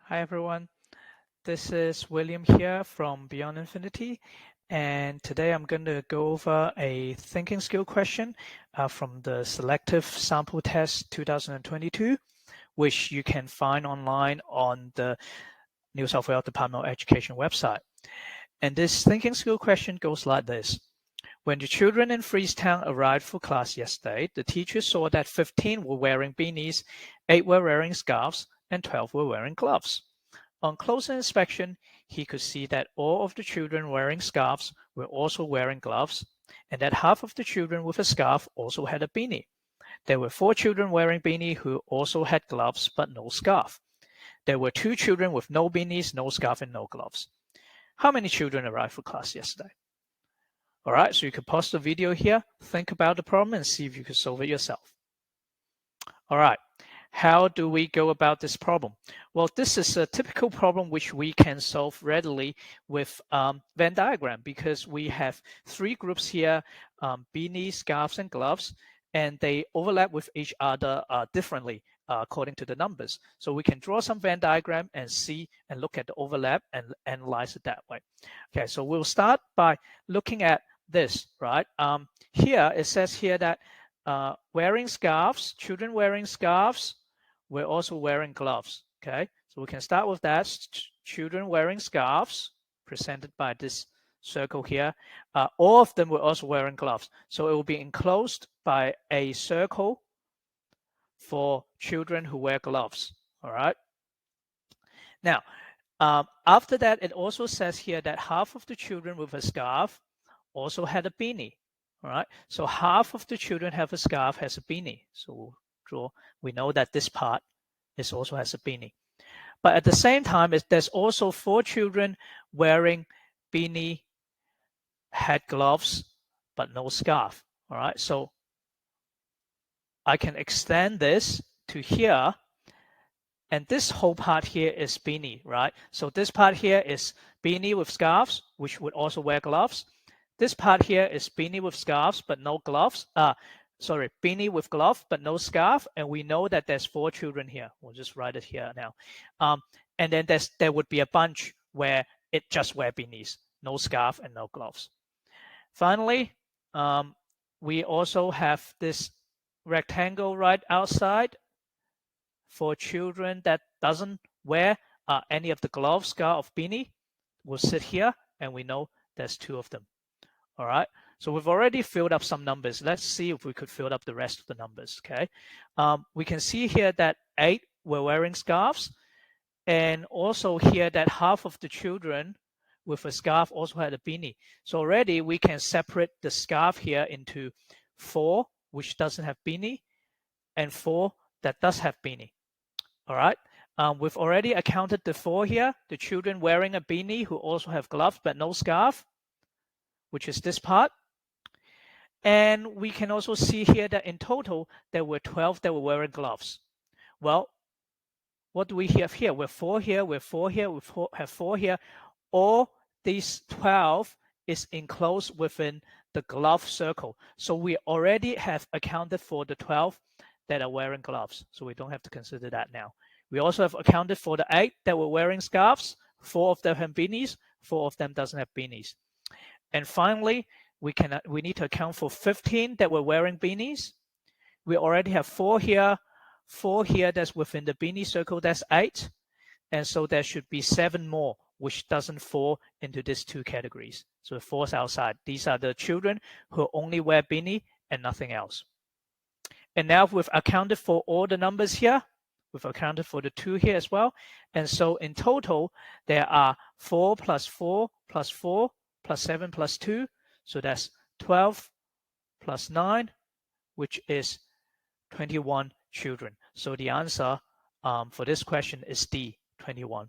Hi everyone, this is William here from Beyond Infinity, and today I'm going to go over a thinking skill question from the Selective Sample Test 2022, which you can find online on the New South Wales Department of Education website. And this thinking skill question goes like this. When the children in Freetown arrived for class yesterday, the teacher saw that 15 were wearing beanies, 8 were wearing scarves, and 12 were wearing gloves. On closer inspection, he could see that all of the children wearing scarves were also wearing gloves, and that half of the children with a scarf also had a beanie. There were 4 children wearing beanie who also had gloves but no scarf. There were 2 children with no beanies, no scarf, and no gloves. How many children arrived for class yesterday? All right, so you can pause the video here, think about the problem, and see if you can solve it yourself. All right, how do we go about this problem? Well, this is a typical problem which we can solve readily with Venn diagram because we have 3 groups here, beanies, scarves, and gloves, and they overlap with each other differently according to the numbers. So we can draw some Venn diagram and see and look at the overlap and analyze it that way. Okay, so we'll start by looking at this, right? Here it says here that wearing scarves, children wearing scarves, we're also wearing gloves. Okay, so we can start with that. Children wearing scarves, presented by this circle here. All of them were also wearing gloves. So it will be enclosed by a circle for children who wear gloves. All right. Now, after that, it also says here that half of the children with a scarf also had a beanie. All right. So half of the children have a scarf, has a beanie. So we know that this part is also has a beanie. But at the same time, there's also 4 children wearing beanie, had gloves, but no scarf. All right. So I can extend this to here. And this whole part here is beanie, right? So this part here is beanie with scarves, which would also wear gloves. This part here is beanie with scarves, but no gloves. Beanie with glove, but no scarf. And we know that there's 4 children here. We'll just write it here now. And then there would be a bunch where it just wear beanies, no scarf and no gloves. Finally, we also have this rectangle right outside for children that doesn't wear any of the gloves, scarf, or beanie. Will sit here, and we know there's 2 of them. All right, so we've already filled up some numbers. Let's see if we could fill up the rest of the numbers, okay? We can see here that 8 were wearing scarves, and also here that half of the children with a scarf also had a beanie. So already we can separate the scarf here into 4, which doesn't have beanie, and 4 that does have beanie. All right, we've already accounted the 4 here, the children wearing a beanie who also have gloves but no scarf, which is this part. And we can also see here that in total, there were 12 that were wearing gloves. Well, what do we have here? We're 4 here, we're 4 here, we have 4 here. All these 12 is enclosed within the glove circle. So we already have accounted for the 12 that are wearing gloves. So we don't have to consider that now. We also have accounted for the 8 that were wearing scarves. 4 of them have beanies, 4 of them doesn't have beanies. And finally, we need to account for 15 that were wearing beanies. We already have 4 here that's within the beanie circle, that's 8. And so there should be 7 more, which doesn't fall into these 2 categories. So it falls outside. These are the children who only wear beanie and nothing else. And now we've accounted for all the numbers here. We've accounted for the 2 here as well. And so in total, there are 4 plus 4 plus 4 plus 7 plus 2. So that's 12 plus 9, which is 21 children. So the answer for this question is D, 21.